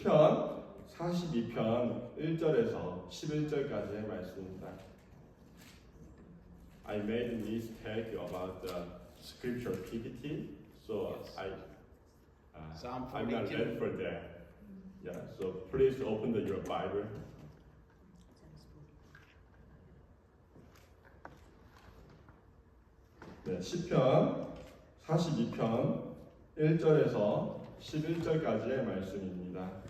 시편 42편 1절에서 11절까지의 말씀입니다. I made a mistake about the scripture PPT, so I'm not ready for that. Yeah, so please open your Bible. 네, 시편 42편 1절에서 11절까지의 말씀입니다.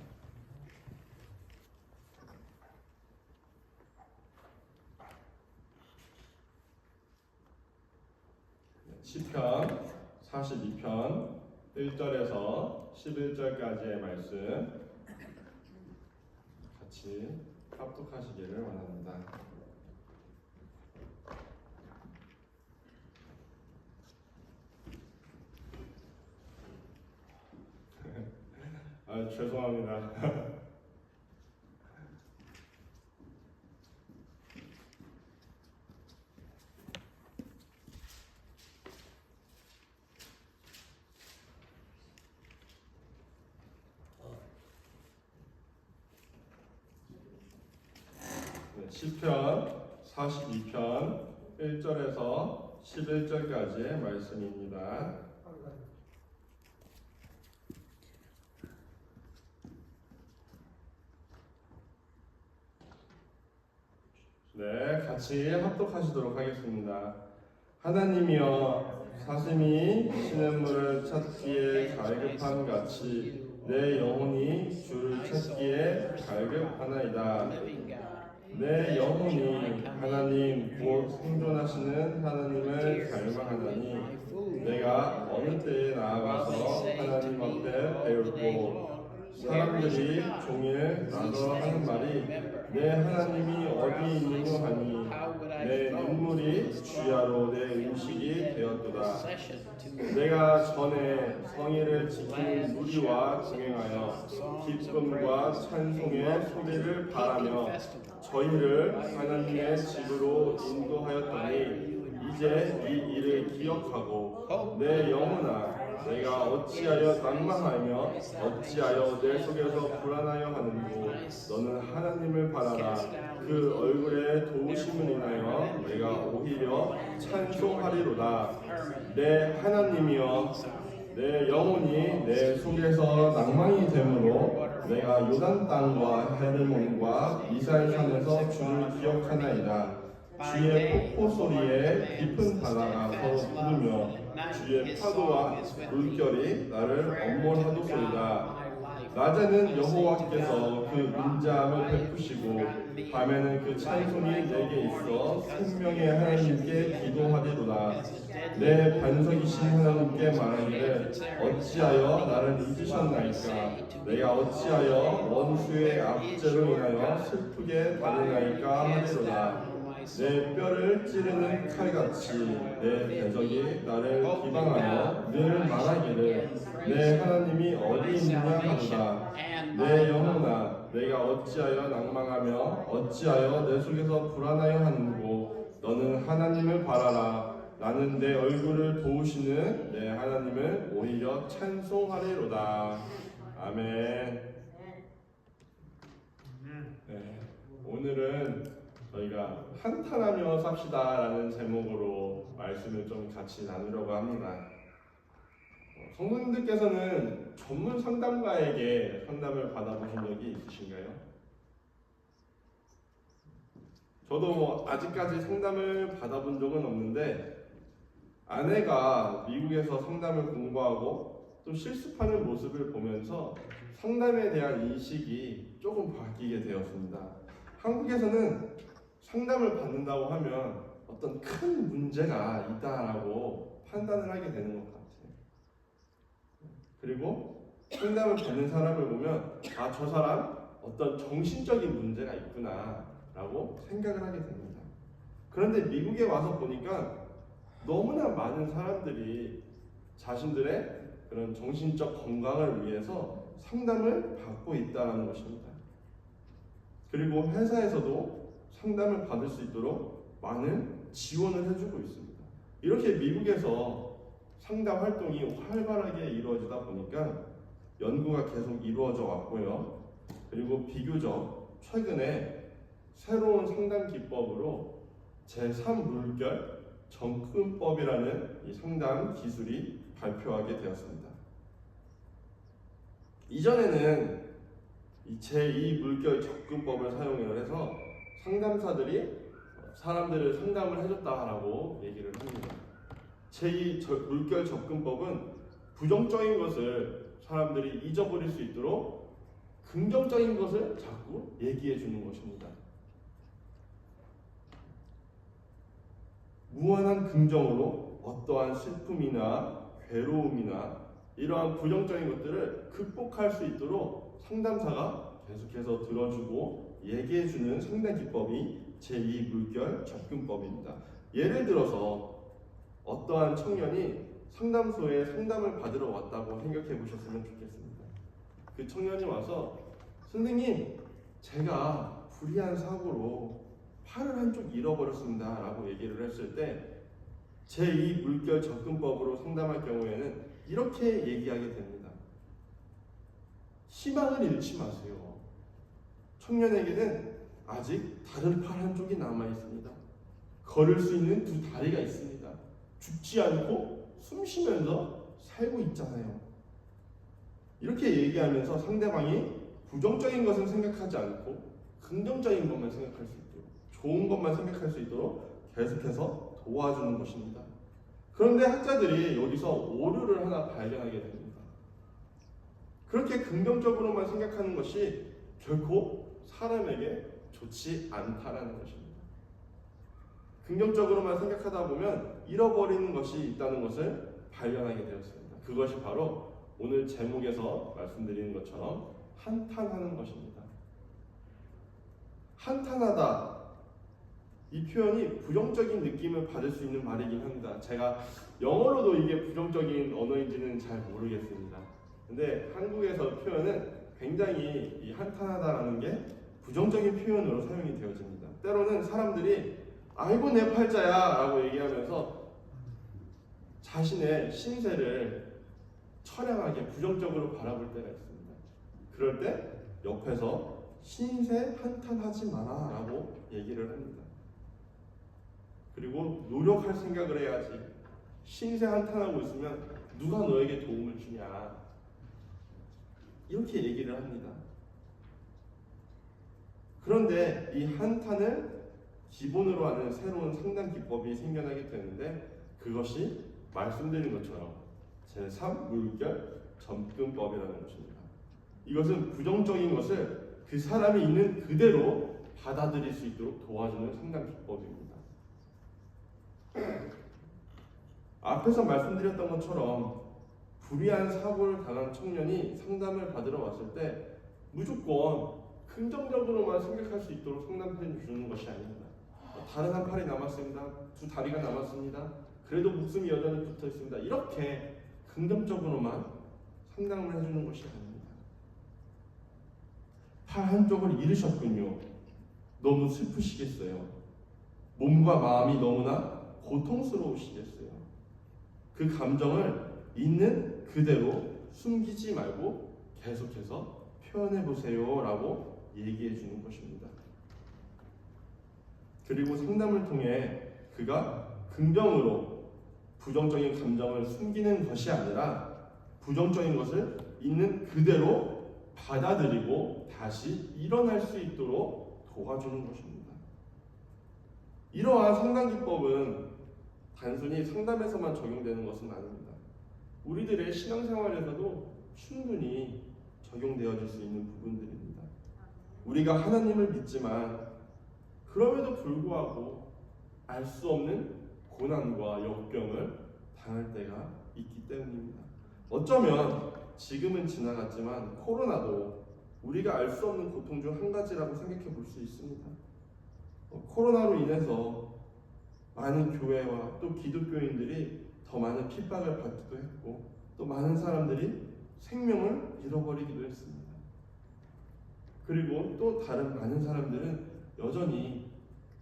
시편 42편 1절에서 11절까지의 말씀 같이 합독하시기를 원합니다. 죄송합니다. 시편 42편 1절에서 11절까지의 말씀입니다. 네, 같이 합독하시도록 하겠습니다. 하나님이여, 사슴이 시냇물을 찾기에 갈급함 같이 내 영혼이 주를 찾기에 갈급하나이다. 내 영혼이 하나님 곧 생존하시는 하나님을 갈망하나니 내가 어느 때에 나아가서 하나님 앞에 배울고 사람들이 종일 나더러 하는 말이 내 하나님이 어디 있느뇨 하니 내 눈물이 주야로 내 음식이 되었도다. 내가 전에 성의를 지키는 무리와 동행하여 기쁨과 찬송의 소리를 바라며 저희를 하나님의 집으로 인도하였더니 이제 이 일을 기억하고 내 영혼아 내가 어찌하여 낭망하며 어찌하여 내 속에서 불안하여 하는고 너는 하나님을 바라라. 그 얼굴에 도우심을 인하여 내가 오히려 찬송하리로다. 내 하나님이여, 내 영혼이 내 속에서 낭망이 되므로 내가 요단 땅과 헤르몬과 이살산에서 주를 기억하나이다. 주의 폭포 소리에 깊은 바다가 서로 부르며 주의 파도와 물결이 나를 엄몰하도소이다. 낮에는 여호와께서 그 인자함을 베푸시고 밤에는 그 찬송이 내게 있어 생명의 하나님께 기도하리로다. 내 반석이신 하나님께 말하기를 어찌하여 나를 잊으셨나이까. 내가 어찌하여 원수의 압제로 인하여 슬프게 다니나이까 하리로다. 내 뼈를 찌르는 칼같이 내 배적이 나를 비방하여 늘 말하기를 내 하나님이 어디 있느냐 하도다. 내 영혼아 내가 어찌하여 낭망하며 어찌하여 내 속에서 불안하여 하는고 너는 하나님을 바라라. 나는 내 얼굴을 도우시는 내 하나님을 오히려 찬송하리로다. 아멘. 네, 오늘은 저희가 한탄하며 삽시다라는 제목으로 말씀을 좀 같이 나누려고 합니다. 성도님들께서는 전문 상담가에게 상담을 받아보신 적이 있으신가요? 저도 아직까지 상담을 받아본 적은 없는데 아내가 미국에서 상담을 공부하고 또 실습하는 모습을 보면서 상담에 대한 인식이 조금 바뀌게 되었습니다. 한국에서는 상담을 받는다고 하면 어떤 큰 문제가 있다라고 판단을 하게 되는 것 같아요. 그리고 상담을 받는 사람을 보면 아, 저 사람 어떤 정신적인 문제가 있구나라고 생각을 하게 됩니다. 그런데 미국에 와서 보니까 너무나 많은 사람들이 자신들의 그런 정신적 건강을 위해서 상담을 받고 있다는 것입니다. 그리고 회사에서도 상담을 받을 수 있도록 많은 지원을 해주고 있습니다. 이렇게 미국에서 상담 활동이 활발하게 이루어지다 보니까 연구가 계속 이루어져 왔고요. 그리고 비교적 최근에 새로운 상담 기법으로 제3물결 접근법이라는 이 상담 기술이 발표하게 되었습니다. 이전에는 이 제2물결 접근법을 사용을 해서 상담사들이 사람들을 상담을 해줬다라고 얘기를 합니다. 제2물결 접근법은 부정적인 것을 사람들이 잊어버릴 수 있도록 긍정적인 것을 자꾸 얘기해 주는 것입니다. 무한한 긍정으로 어떠한 슬픔이나 괴로움이나 이러한 부정적인 것들을 극복할 수 있도록 상담사가 계속해서 들어주고 얘기해주는 상담 기법이 제2물결 접근법입니다. 예를 들어서 어떠한 청년이 상담소에 상담을 받으러 왔다고 생각해 보셨으면 좋겠습니다. 그 청년이 와서 선생님, 제가 불의한 사고로 팔을 한쪽 잃어버렸습니다 라고 얘기를 했을 때 제2물결 접근법으로 상담할 경우에는 이렇게 얘기하게 됩니다. 희망을 잃지 마세요. 청년에게는 아직 다른 팔 한쪽이 남아 있습니다. 걸을 수 있는 두 다리가 있습니다. 죽지 않고 숨 쉬면서 살고 있잖아요. 이렇게 얘기하면서 상대방이 부정적인 것은 생각하지 않고 긍정적인 것만 생각할 수 있도록, 좋은 것만 생각할 수 있도록 계속해서 도와주는 것입니다. 그런데 학자들이 여기서 오류를 하나 발견하게 됩니다. 그렇게 긍정적으로만 생각하는 것이 결코 사람에게 좋지 않다라는 것입니다. 긍정적으로만 생각하다 보면 잃어버리는 것이 있다는 것을 발견하게 되었습니다. 그것이 바로 오늘 제목에서 말씀드리는 것처럼 한탄하는 것입니다. 한탄하다, 이 표현이 부정적인 느낌을 받을 수 있는 말이긴 합니다. 제가 영어로도 이게 부정적인 언어인지는 잘 모르겠습니다. 근데 한국에서 표현은 굉장히 이 한탄하다라는 게 부정적인 표현으로 사용이 되어집니다. 때로는 사람들이 아이고 내 팔자야 라고 얘기하면서 자신의 신세를 처량하게 부정적으로 바라볼 때가 있습니다. 그럴 때 옆에서 신세 한탄하지 마라 라고 얘기를 합니다. 그리고 노력할 생각을 해야지. 신세 한탄하고 있으면 누가 너에게 도움을 주냐, 이렇게 얘기를 합니다. 그런데 이 한탄을 기본으로 하는 새로운 상담 기법이 생겨나게 되는데 그것이 말씀드린 것처럼 제3물결 접근법이라는 것입니다. 이것은 부정적인 것을 그 사람이 있는 그대로 받아들일 수 있도록 도와주는 상담 기법입니다. 앞에서 말씀드렸던 것처럼 불의한 사고를 당한 청년이 상담을 받으러 왔을 때 무조건 긍정적으로만 생각할 수 있도록 상담해 주는 것이 아닙니다. 다른 한 팔이 남았습니다. 두 다리가 남았습니다. 그래도 목숨이 여전히 붙어 있습니다. 이렇게 긍정적으로만 상담을 해주는 것이 아닙니다. 팔 한쪽을 잃으셨군요. 너무 슬프시겠어요. 몸과 마음이 너무나 고통스러우시겠어요. 그 감정을 있는 그대로 숨기지 말고 계속해서 표현해 보세요 라고 얘기해 주는 것입니다. 그리고 상담을 통해 그가 긍정으로 부정적인 감정을 숨기는 것이 아니라 부정적인 것을 있는 그대로 받아들이고 다시 일어날 수 있도록 도와주는 것입니다. 이러한 상담 기법은 단순히 상담에서만 적용되는 것은 아닙니다. 우리들의 신앙생활에서도 충분히 적용되어질 수 있는 부분들입니다. 우리가 하나님을 믿지만 그럼에도 불구하고 알 수 없는 고난과 역경을 당할 때가 있기 때문입니다. 어쩌면 지금은 지나갔지만 코로나도 우리가 알 수 없는 고통 중 한 가지라고 생각해 볼 수 있습니다. 코로나로 인해서 많은 교회와 또 기독교인들이 더 많은 핍박을 받기도 했고 또 많은 사람들이 생명을 잃어버리기도 했습니다. 그리고 또 다른 많은 사람들은 여전히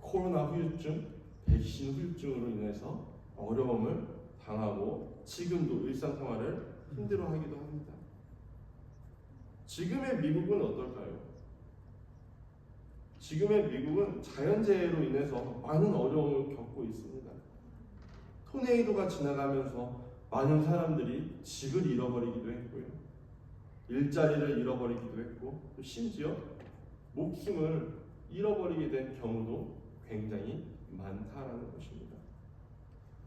코로나 후유증, 백신 후유증으로 인해서 어려움을 당하고 지금도 일상생활을 힘들어하기도 합니다. 지금의 미국은 어떨까요? 지금의 미국은 자연재해로 인해서 많은 어려움을 겪고 있습니다. 토네이도가 지나가면서 많은 사람들이 집을 잃어버리기도 했고요. 일자리를 잃어버리기도 했고, 또 심지어 목숨을 잃어버리게 된 경우도 굉장히 많다라는 것입니다.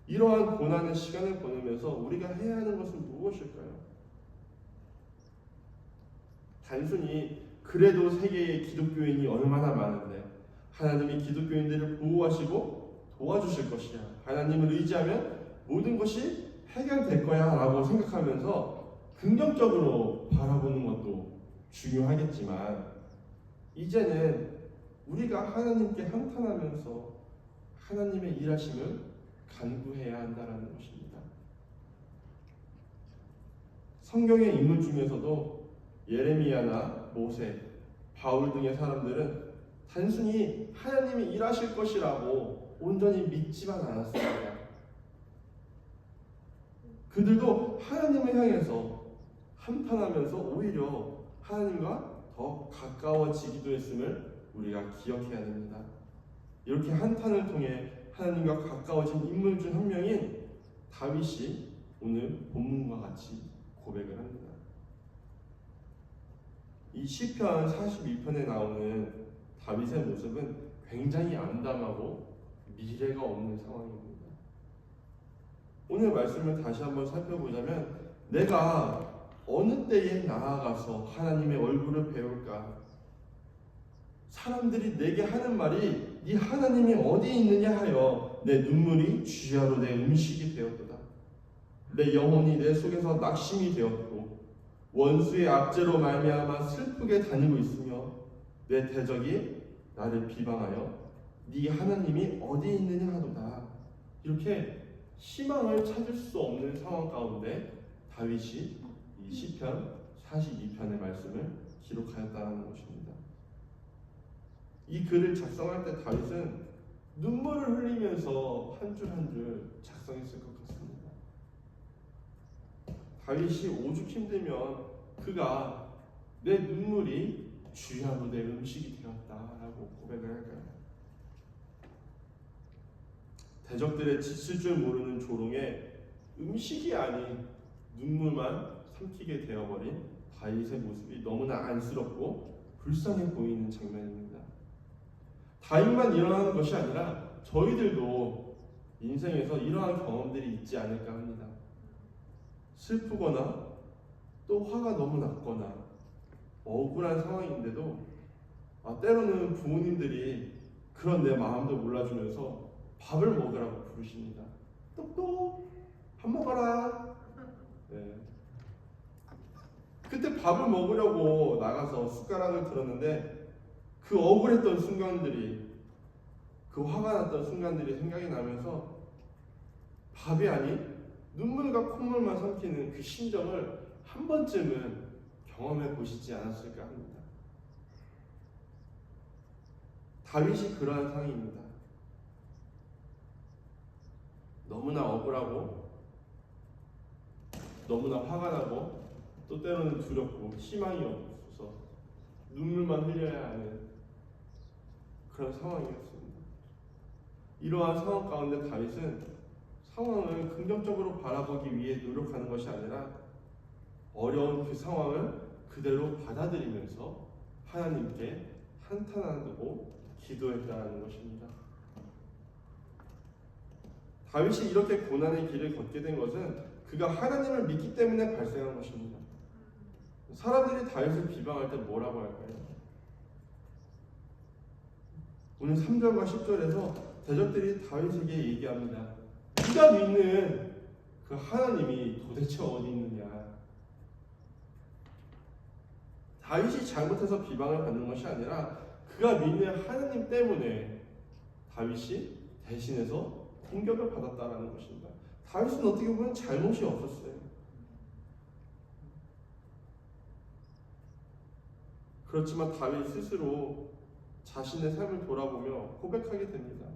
이러한 고난의 시간을 보내면서 우리가 해야 하는 것은 무엇일까요? 단순히 그래도 세계에 기독교인이 얼마나 많은데 하나님이 기독교인들을 보호하시고 도와주실 것이야, 하나님을 의지하면 모든 것이 해결될 거야 라고 생각하면서 긍정적으로 바라보는 것도 중요하겠지만, 이제는 우리가 하나님께 한탄하면서 하나님의 일하심을 간구해야 한다는 것입니다. 성경의 인물 중에서도 예레미야나 모세, 바울 등의 사람들은 단순히 하나님이 일하실 것이라고 온전히 믿지만 않았습니다. 그들도 하나님을 향해서 한탄하면서 오히려 하나님과 더 가까워지기도 했음을 우리가 기억해야 됩니다. 이렇게 한탄을 통해 하나님과 가까워진 인물 중 한 명인 다윗이 오늘 본문과 같이 고백을 합니다. 이 시편 42편에 나오는 다윗의 모습은 굉장히 암담하고 미래가 없는 상황입니다. 오늘 말씀을 다시 한번 살펴보자면, 내가 어느 때에 나아가서 하나님의 얼굴을 배울까? 사람들이 내게 하는 말이 네 하나님이 어디 있느냐 하여 내 눈물이 주야로 내 음식이 되었도다. 내 영혼이 내 속에서 낙심이 되었고 원수의 압제로 말미암아 슬프게 다니고 있으며 내 대적이 나를 비방하여 네 하나님이 어디 있느냐 하도다. 이렇게 희망을 찾을 수 없는 상황 가운데 다윗이 이 시편 42편의 말씀을 기록하였다는 것입니다. 이 글을 작성할 때 다윗은 눈물을 흘리면서 한 줄 한 줄 작성했을 것 같습니다. 다윗이 오죽 힘들면 그가 내 눈물이 주야로 내 음식이 되었다라고 고백을 할까요? 대적들의 지칠 줄 모르는 조롱에 음식이 아닌 눈물만 삼키게 되어버린 다윗의 모습이 너무나 안쓰럽고 불쌍해 보이는 장면입니다. 다윗만 일어나는 것이 아니라 저희들도 인생에서 이러한 경험들이 있지 않을까 합니다. 슬프거나 또 화가 너무 났거나 억울한 상황인데도 때로는 부모님들이 그런 내 마음도 몰라주면서 밥을 먹으라고 부르십니다. 똑똑 밥 먹어라. 네. 그때 밥을 먹으려고 나가서 숟가락을 들었는데 그 억울했던 순간들이, 그 화가 났던 순간들이 생각이 나면서 밥이 아닌 눈물과 콧물만 삼키는 그 심정을 한 번쯤은 경험해 보시지 않았을까 합니다. 다윗이 그러한 상황입니다. 너무나 억울하고 너무나 화가 나고 또 때로는 두렵고 희망이 없어서 눈물만 흘려야 하는 그런 상황이었습니다. 이러한 상황 가운데 다윗은 상황을 긍정적으로 바라보기 위해 노력하는 것이 아니라 어려운 그 상황을 그대로 받아들이면서 하나님께 한탄하고 기도했다는 것입니다. 다윗이 이렇게 고난의 길을 걷게 된 것은 그가 하나님을 믿기 때문에 발생한 것입니다. 사람들이 다윗을 비방할 때 뭐라고 할까요? 오늘 3절과 10절에서 대적들이 다윗에게 얘기합니다. 네가 믿는 그 하나님이 도대체 어디 있느냐? 다윗이 잘못해서 비방을 받는 것이 아니라 그가 믿는 하나님 때문에 다윗이 대신해서 공격을 받았다라는 것입니다. 다윗은 어떻게 보면 잘못이 없었어요. 그렇지만 다윗 스스로 자신의 삶을 돌아보며 고백하게 됩니다.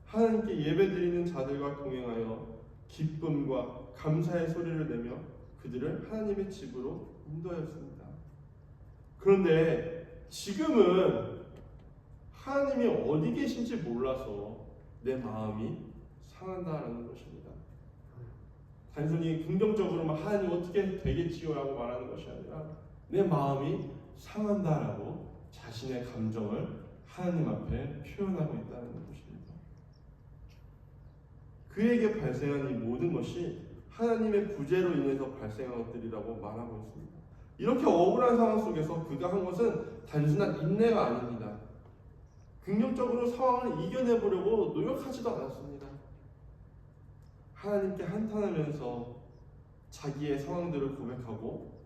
하나님께 예배드리는 자들과 동행하여 기쁨과 감사의 소리를 내며 그들을 하나님의 집으로 인도하였습니다. 그런데 지금은 하나님이 어디 계신지 몰라서 내 마음이 상한다라는 것입니다. 단순히 긍정적으로만 하나님 어떻게 되겠지요 라고 말하는 것이 아니라 내 마음이 상한다라고 자신의 감정을 하나님 앞에 표현하고 있다는 것입니다. 그에게 발생한 이 모든 것이 하나님의 구제로 인해서 발생한 것들이라고 말하고 있습니다. 이렇게 억울한 상황 속에서 그가 한 것은 단순한 인내가 아닙니다. 긍정적으로 상황을 이겨내보려고 노력하지도 않았습니다. 하나님께 한탄하면서 자기의 상황들을 고백하고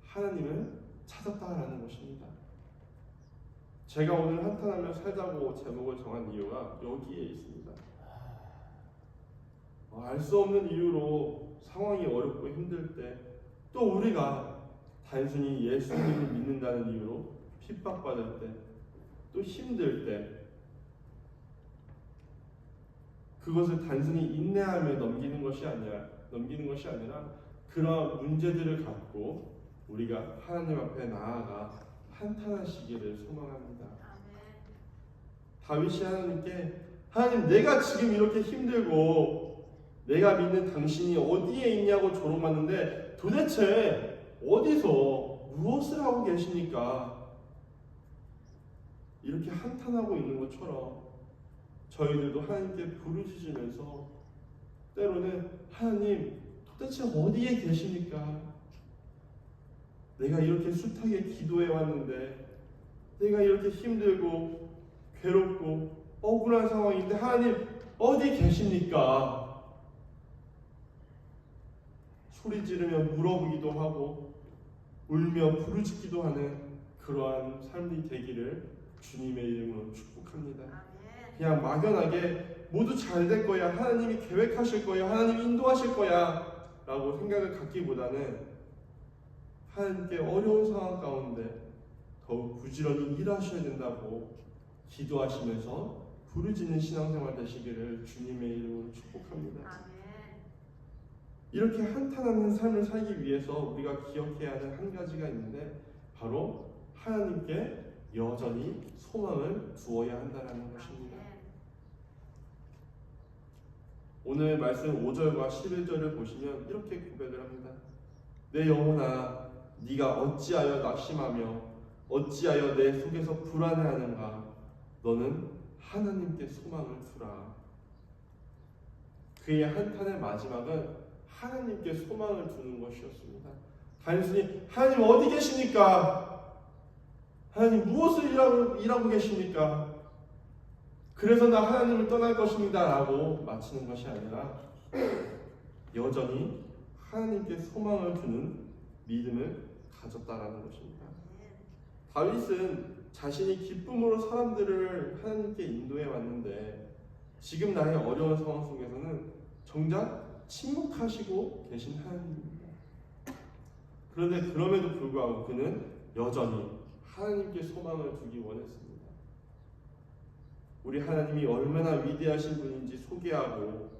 하나님을 찾았다라는 것입니다. 제가 오늘 한탄하며 살자고 제목을 정한 이유가 여기에 있습니다. 알 수 없는 이유로 상황이 어렵고 힘들 때, 또 우리가 단순히 예수님을 믿는다는 이유로 핍박받을 때, 또 힘들 때, 그것을 단순히 인내하며 넘기는 것이 아니라 그러한 문제들을 갖고 우리가 하나님 앞에 나아가 한탄하시기를 소망합니다. 다윗이 하나님께, 하나님, 내가 지금 이렇게 힘들고 내가 믿는 당신이 어디에 있냐고 조롱하는데 도대체 어디서 무엇을 하고 계십니까? 이렇게 한탄하고 있는 것처럼 저희들도 하나님께 부르짖으면서 때로는 하나님, 도대체 어디에 계십니까? 내가 이렇게 숱하게 기도해 왔는데, 내가 이렇게 힘들고 괴롭고 억울한 상황인데 하나님 어디 계십니까? 소리 지르며 물어보기도 하고 울며 부르짖기도 하는 그러한 삶이 되기를 주님의 이름으로 축복합니다. 그냥 막연하게 모두 잘 될 거야, 하나님이 계획하실 거야, 하나님이 인도하실 거야 라고 생각을 갖기보다는 하나님께 어려운 상황 가운데 더욱 부지런히 일하셔야 된다고 기도하시면서 부르짖는 신앙생활 되시기를 주님의 이름으로 축복합니다. 이렇게 한탄하는 삶을 살기 위해서 우리가 기억해야 하는 한 가지가 있는데, 바로 하나님께 여전히 소망을 두어야 한다는 것입니다. 오늘 말씀 5절과 11절을 보시면 이렇게 고백을 합니다. 내 영혼아, 네가 어찌하여 낙심하며 어찌하여 내 속에서 불안해하는가? 너는 하나님께 소망을 두라. 그의 한탄의 마지막은 하나님께 소망을 두는 것이었습니다. 단순히 하나님 어디 계십니까? 하나님 무엇을 일하고 계십니까? 그래서 나 하나님을 떠날 것입니다 라고 마치는 것이 아니라 여전히 하나님께 소망을 두는 믿음을 가졌다라는 것입니다. 다윗은 자신이 기쁨으로 사람들을 하나님께 인도해 왔는데 지금 나의 어려운 상황 속에서는 정작 침묵하시고 계신 하나님입니다. 그런데 그럼에도 불구하고 그는 여전히 하나님께 소망을 두기 원했습니다. 우리 하나님이 얼마나 위대하신 분인지 소개하고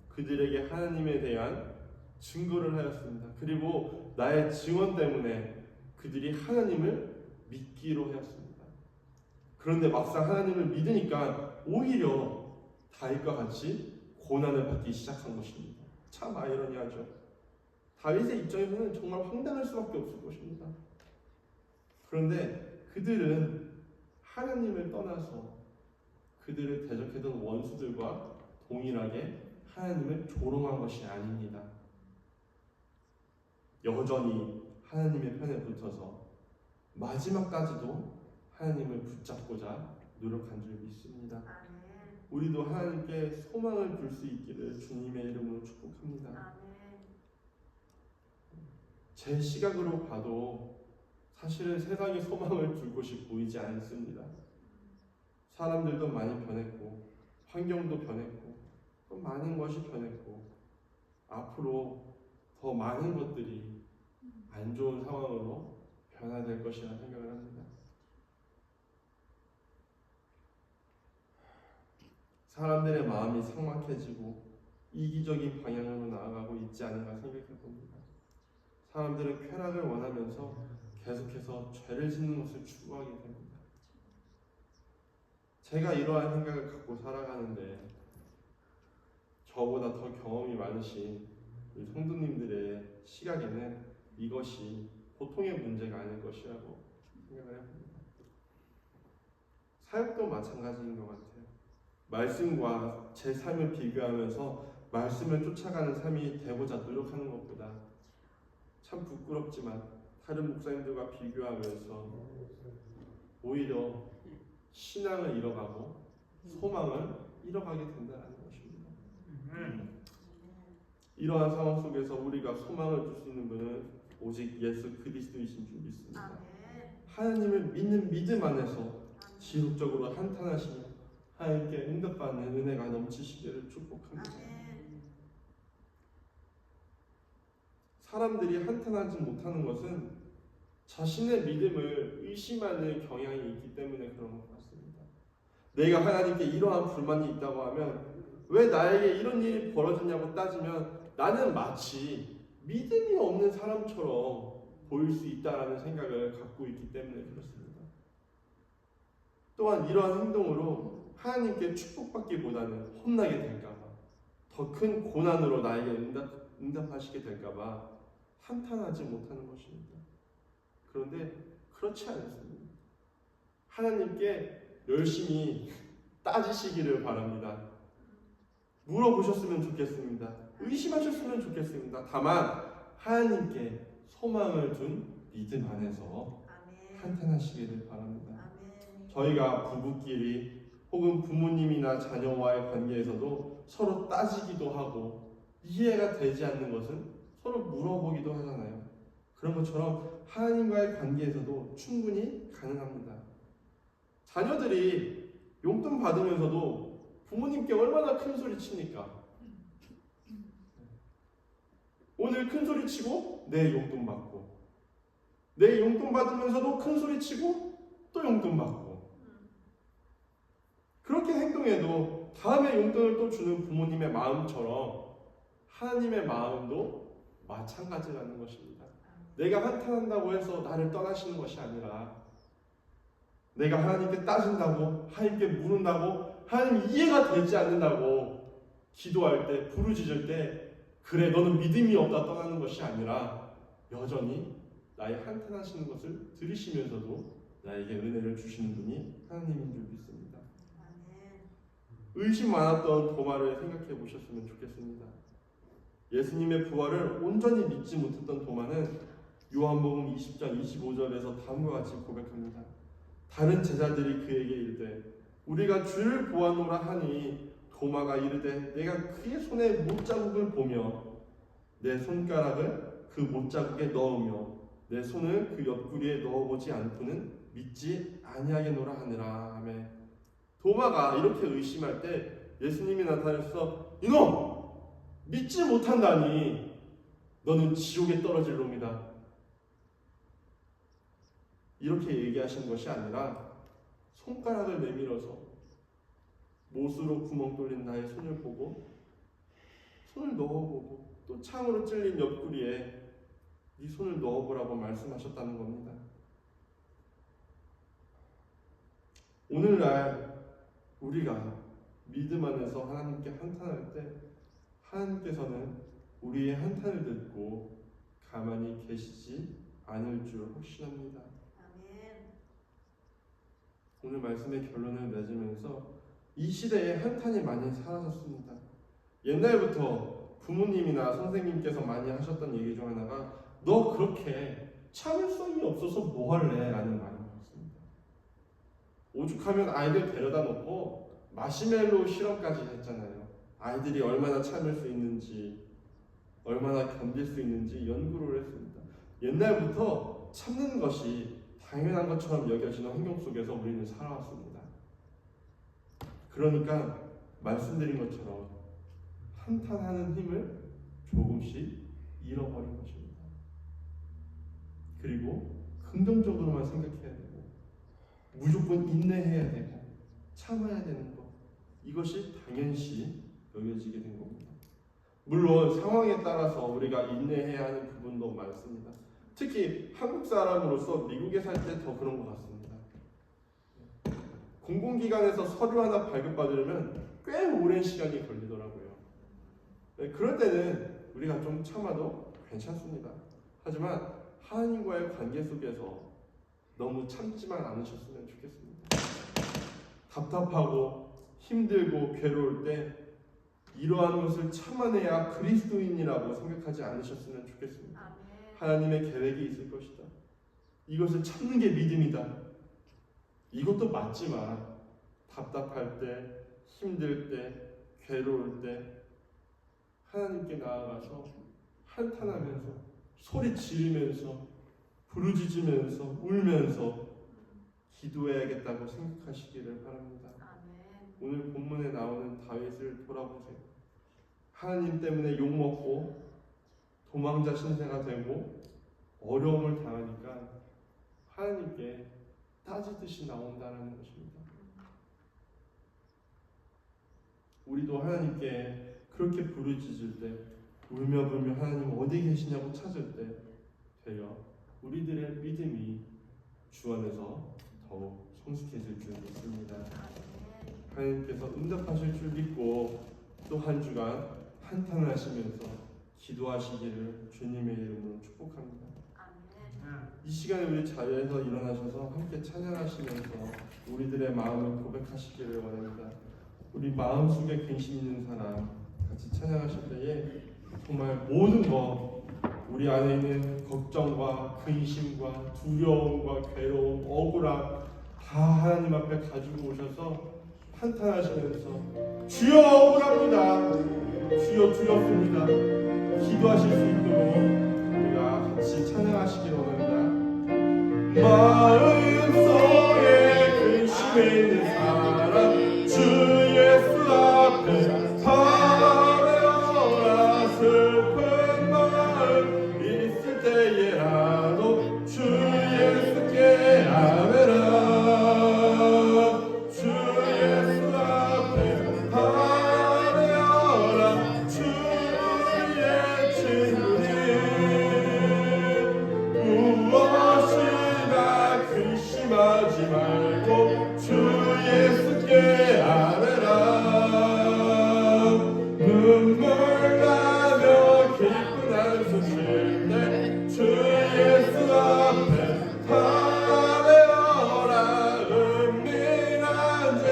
그들에게 하나님에 대한 증거를 하였습니다. 그리고 나의 증언 때문에 그들이 하나님을 믿기로 하였습니다. 그런데 막상 하나님을 믿으니까 오히려 다윗과 같이 고난을 받기 시작한 것입니다. 참 아이러니하죠. 다윗의 입장에서는 정말 황당할 수밖에 없을 것입니다. 그런데 그들은 하나님을 떠나서 그들을 대적했던 원수들과 동일하게 하나님을 조롱한 것이 아닙니다. 여전히 하나님의 편에 붙어서 마지막까지도 하나님을 붙잡고자 노력한 줄 믿습니다. 우리도 하나님께 소망을 둘 수 있기를 주님의 이름으로 축복합니다. 제 시각으로 봐도 사실은 세상에 소망을 둘 곳이 보이지 않습니다. 사람들도 많이 변했고 환경도 변했고 또 많은 것이 변했고 앞으로 더 많은 것들이 안 좋은 상황으로 변화될 것이라 생각을 합니다. 사람들의 마음이 삭막해지고 이기적인 방향으로 나아가고 있지 않은가 생각해 봅니다. 사람들은 쾌락을 원하면서 계속해서 죄를 짓는 것을 추구하게 됩니다. 제가 이러한 생각을 갖고 살아가는데 저보다 더 경험이 많으신 우리 성도님들의 시각에는 이것이 보통의 문제가 아닐 것이라고 생각을 해봅니다. 사역도 마찬가지인 것 같아요. 말씀과 제 삶을 비교하면서 말씀을 쫓아가는 삶이 되고자 노력하는 것보다 참 부끄럽지만 다른 목사님들과 비교하면서 오히려 신앙을 잃어가고 소망을 잃어가게 된다는 것입니다. 이러한 상황 속에서 우리가 소망을 줄 수 있는 분은 오직 예수 그리스도이신 줄 믿습니다. 하나님을 믿는 믿음 안에서 지속적으로 한탄하시며 하나님께 응답받는 은혜가 넘치시기를 축복합니다. 사람들이 한탄하지 못하는 것은 자신의 믿음을 의심하는 경향이 있기 때문에 그런 것 같습니다. 내가 하나님께 이러한 불만이 있다고 하면 왜 나에게 이런 일이 벌어졌냐고 따지면 나는 마치 믿음이 없는 사람처럼 보일 수 있다라는 생각을 갖고 있기 때문에 그렇습니다. 또한 이러한 행동으로 하나님께 축복받기보다는 혼나게 될까봐, 더 큰 고난으로 나에게 응답하시게 될까봐 한탄하지 못하는 것입니다. 그런데 그렇지 않습니다. 하나님께 열심히 따지시기를 바랍니다. 물어보셨으면 좋겠습니다. 의심하셨으면 좋겠습니다. 다만 하나님께 소망을 둔 믿음 안에서 한탄하시기를 바랍니다. 저희가 부부끼리 혹은 부모님이나 자녀와의 관계에서도 서로 따지기도 하고 이해가 되지 않는 것은 서로 물어보기도 하잖아요. 그런 것처럼 하나님과의 관계에서도 충분히 가능합니다. 자녀들이 용돈 받으면서도 부모님께 얼마나 큰 소리 칩니까? 오늘 큰 소리 치고 내일 용돈 받고, 내일 용돈 받으면서도 큰 소리 치고 또 용돈 받고, 그렇게 행동해도 다음에 용돈을 또 주는 부모님의 마음처럼 하나님의 마음도 마찬가지라는 것입니다. 내가 한탄한다고 해서 나를 떠나시는 것이 아니라 내가 하나님께 따진다고, 하나님께 물은다고, 하나님 이해가 되지 않는다고 기도할 때, 부르짖을 때 그래 너는 믿음이 없다 떠나는 것이 아니라 여전히 나의 한탄하시는 것을 들으시면서도 나에게 은혜를 주시는 분이 하나님인 줄 믿습니다. 의심 많았던 도마를 생각해 보셨으면 좋겠습니다. 예수님의 부활을 온전히 믿지 못했던 도마는 요한복음 20장 25절에서 다음과 같이 고백합니다. 다른 제자들이 그에게 이르되 우리가 주를 보았노라 하니 도마가 이르되 내가 그의 손에 못자국을 보며 내 손가락을 그 못자국에 넣으며 내 손을 그 옆구리에 넣어보지 않고는 믿지 아니하겠노라 하느라 하며, 도마가 이렇게 의심할 때 예수님이 나타나셔서 이놈! 믿지 못한다니 너는 지옥에 떨어질 놈이다, 이렇게 얘기하신 것이 아니라 손가락을 내밀어서 못으로 구멍 뚫린 나의 손을 보고 손을 넣어보고 또 창으로 찔린 옆구리에 네 손을 넣어보라고 말씀하셨다는 겁니다. 오늘날 우리가 믿음 안에서 하나님께 한탄할 때 하나님께서는 우리의 한탄을 듣고 가만히 계시지 않을 줄 확신합니다. 오늘 말씀의 결론을 맺으면서 이 시대에 한탄이 많이 사라졌습니다. 옛날부터 부모님이나 선생님께서 많이 하셨던 얘기 중 하나가 너 그렇게 참을성이 없어서 뭐 할래? 라는 말이었습니다. 오죽하면 아이들 데려다 놓고 마시멜로 실험까지 했잖아요. 아이들이 얼마나 참을 수 있는지, 얼마나 견딜 수 있는지 연구를 했습니다. 옛날부터 참는 것이 당연한 것처럼 여겨지는 환경 속에서 우리는 살아왔습니다. 그러니까 말씀드린 것처럼 한탄하는 힘을 조금씩 잃어버린 것입니다. 그리고 긍정적으로만 생각해야 되고 무조건 인내해야 되고 참아야 되는 것, 이것이 당연시 여겨지게 된 겁니다. 물론 상황에 따라서 우리가 인내해야 하는 부분도 많습니다. 특히 한국 사람으로서 미국에 살 때 더 그런 것 같습니다. 공공기관에서 서류 하나 발급받으려면 꽤 오랜 시간이 걸리더라고요. 그럴 때는 우리가 좀 참아도 괜찮습니다. 하지만 하나님과의 관계 속에서 너무 참지만 않으셨으면 좋겠습니다. 답답하고 힘들고 괴로울 때 이러한 것을 참아내야 그리스도인이라고 생각하지 않으셨으면 좋겠습니다. 하나님의 계획이 있을 것이다. 이것을 참는 게 믿음이다. 이것도 맞지만 답답할 때, 힘들 때, 괴로울 때 하나님께 나아가서 한탄하면서 소리 지르면서 부르짖으면서 울면서 기도해야겠다고 생각하시기를 바랍니다. 오늘 본문에 나오는 다윗을 돌아보세요. 하나님 때문에 욕먹고 도망자 신세가 되고 어려움을 당하니까 하나님께 따지듯이 나온다는 것입니다. 우리도 하나님께 그렇게 부르짖을 때 울며 불며 하나님 어디 계시냐고 찾을 때 되어 우리들의 믿음이 주 안에서 더욱 성숙해질 줄 믿습니다. 하나님께서 응답하실 줄 믿고 또 한 주간 한탄하시면서 기도하시기를 주님의 이름으로 축복합니다. 이 시간에 우리 자리에서 일어나셔서 함께 찬양하시면서 우리들의 마음을 고백하시기를 원합니다. 우리 마음속에 근심 있는 사람 같이 찬양하실 때에 정말 모든 것 우리 안에 있는 걱정과 근심과 두려움과 괴로움, 억울함 다 하나님 앞에 가지고 오셔서 한탄하시면서 주여 억울합니다, 주여 두렵습니다 기도하실 수 있도록 우리가 같이 찬양하시기 원합니다. 마음속에 근심에 있는 사람 주 예수 앞에 바라보라. 슬픈 마음 있을 때에라도 주 예수께 아뢰라. 주 예수 앞에 바라보라. 주의 친구니 무엇이나 근심하지 말고 주 예수께 아뢰라. 눈물 나며 기쁜 한숨 쉴 때 주 예수 앞에 아뢰어라. 은밀한 죄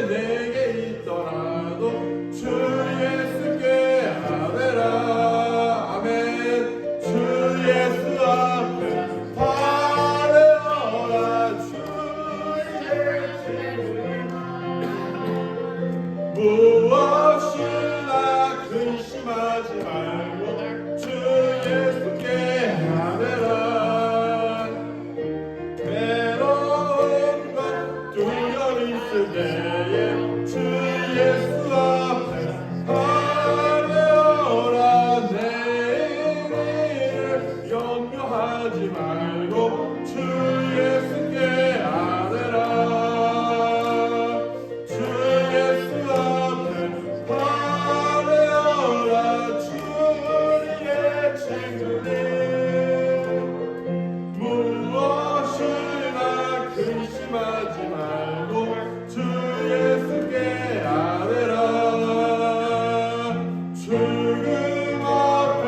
내게 있더라도 주 예수께 아뢰라. 아멘. 주 예수 앞에 아뢰어라. 주의 친구 무엇이나 근심하지 말고 주 예수께 아뢰라. 외로움과 두려움 있을 때에 주 예수 앞에 아뢰어라. 내일을 염려하지 말고 주 예수께 아뢰라. 주 예수 앞에 아뢰어라. 주의 친구니 무엇이나 근심하지 말고 주 예수께 아뢰라. 죽음 앞에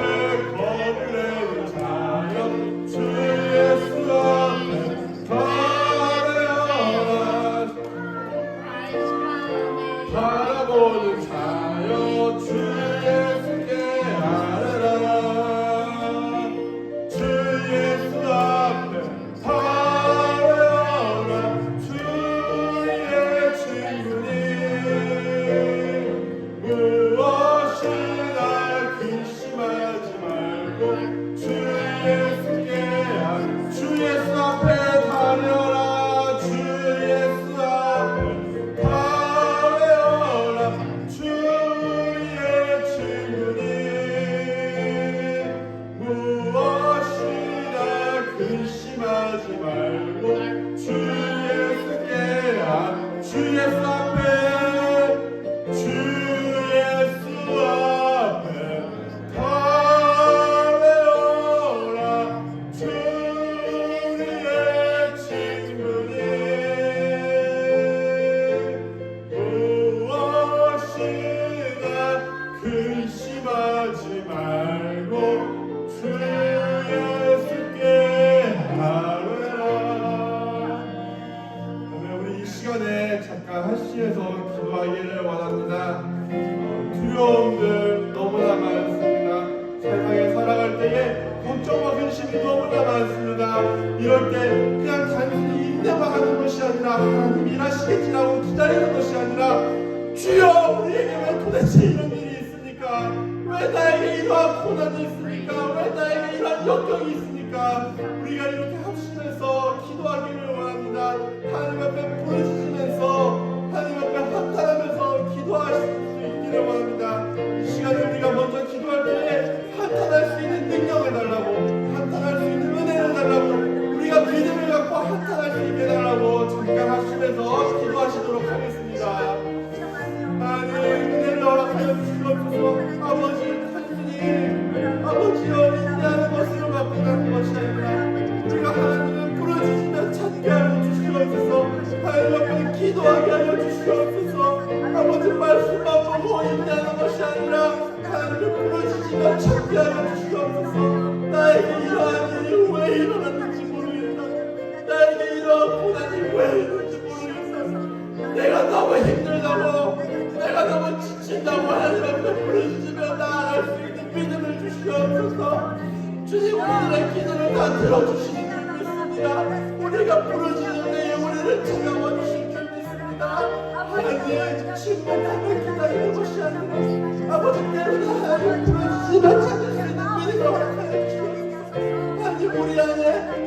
겁을 내는 자여 주 예수 앞에 아뢰어라. 바라보는 자여 주 예수께 아뢰라. 주 예수 앞에 아뢰어라. 주의 이 시간에 잠깐 하시면서 기도하기를 원합니다. 두려움들 너무나 많습니다. 세상에 살아갈 때에 걱정과 근심이 너무나 많습니다. 이럴 때 그냥 단순히 인내만 하는 것이 아니라 하나님 일하시겠지라고 기다리는 것이 아니라 주여 우리에게 왜 도대체 이런 일이 있습니까? 왜 나에게 이러한 고난이 있습니까? 왜 나에게 이러한 역경이 있습니까? 우리가 이렇게 합심해서 기도하기를 원합니다. 하나님 앞에 부르짖으면서 하나님 앞에 한탄하면서 기도하실 수 있기를 원합니다. 이 시간에 우리가 먼저 기도할 때에 한탄할 수 있는 능력을 달라고, 한탄할 수 있는 은혜를 달라고, 우리가 믿음을 갖고 한탄할 수 있게 달라고 잠깐 합심해서 기도하시도록 하겠습니다. 하나님 은혜를 허락하여 주시옵소서. 아버지 단순히 아버지여 인내하는 것으로 바꾸는 것이 아니라 우리가 하나님을 부르짖으며 찾게 하여 주시옵소서. 하나님 앞에 기도하게 하여 주시옵소서. 아버지 말씀만 보고 인내하는 것이 아니라 하나님을 부르짖으며 찾게 하여 주시옵소서. 나에게 이러한 일이 왜 일어났는지 모르겠다. 나에게 이러한 고난이 왜 있는지 모르겠다. 내가 너무 힘들다고, 내가 너무 지친다고 하나님 앞에 부르짖으며 나아갈 수 있는 믿음을 주시옵소서. 주님 우리들의 기도를 다 들어주시는 줄 믿습니다. 우리가 부르짖는 때에 우리를 찾아와 주실 줄 믿습니다. 하나님 침묵하며 기다리는 것이 아니라 아버지 때로는 하나님 부르짖으며 찾을 수 있는 믿음을 허락하여 주시옵소서. 하나님 우리 안에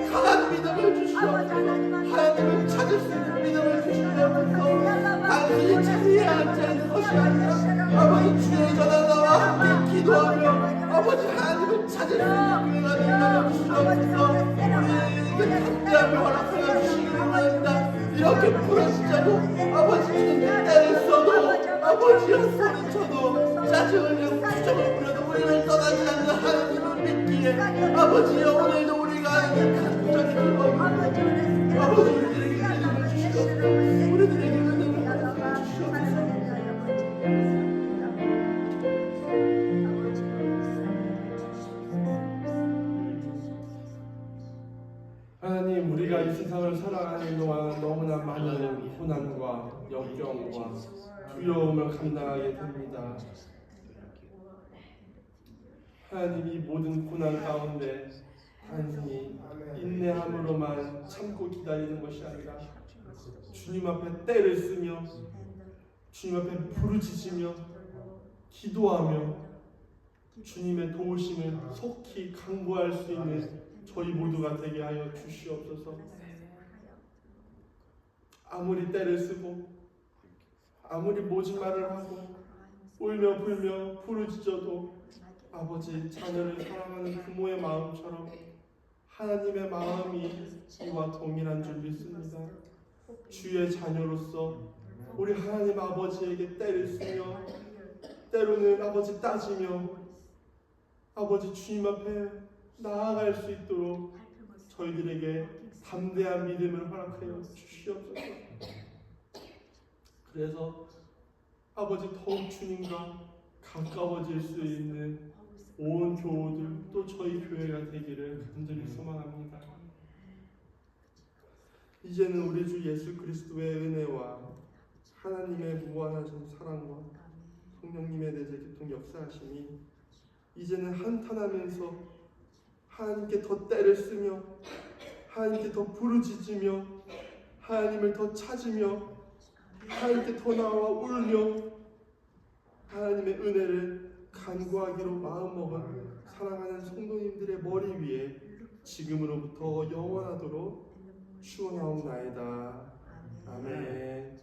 강한 믿음을 주시옵소서. 하나님을 찾을 수 있는 믿음을 주시옵소서. 단순히 자리에 앉아있는 것이 아니라 아버지 주의 전화 나와 함께 기도하며 아버지 하나님을 찾을 수 있는 그가 되게 주시옵소서. 우리에게 담대함을 허락하여 주시기를 원합니다. 이렇게 부르짖자고 아버지 주님께 때를 써도 아버지여 소리쳐도 짜증을 내고 구정을 부려도 우리를 떠나지 않는 하나님을 믿기에 아버지여 오늘도 우리가 아는 간절히 기도합니다. 아버지 우리들에게 은혜를 주시옵소서. 우리들에게 은혜를 허락하여 주시옵소서. 하나님 우리가 이 세상을 살아가는 동안 너무나 많은 고난과 역경과 두려움을 감당하게 됩니다. 하나님 이 모든 고난 가운데 단순히 인내함으로만 참고 기다리는 것이 아니라 주님 앞에 때를 쓰며 주님 앞에 부르짖으며 기도하며 주님의 도우심을 속히 강구할 수 있는 저희 모두가 되게 하여 주시옵소서. 아무리 때를 쓰고 아무리 모진 말을 하고 울며 불며 부르짖어도 아버지 자녀를 사랑하는 부모의 마음처럼 하나님의 마음이 이와 동일한 줄 믿습니다. 주의 자녀로서 우리 하나님 아버지에게 때를 쓰며 때로는 아버지 따지며 아버지 주님 앞에 나아갈 수 있도록 저희들에게 담대한 믿음을 허락하여 주시옵소서. 그래서 아버지 더욱 주님과 가까워질 수 있는 온 교우들 또 저희 교회가 되기를 간절히 소망합니다. 이제는 우리 주 예수 그리스도의 은혜와 하나님의 무한하신 사랑과 성령님의 내재 교통 역사하심이 이제는 한탄하면서 하나님께 더 때를 쓰며 하나님께 더 부르짖으며 하나님을 더 찾으며 하나님께 더 나와 울며 하나님의 은혜를 간구하기로 마음먹은 사랑하는 성도님들의 머리 위에 지금으로부터 영원하도록 주어나옵나이다. 아멘.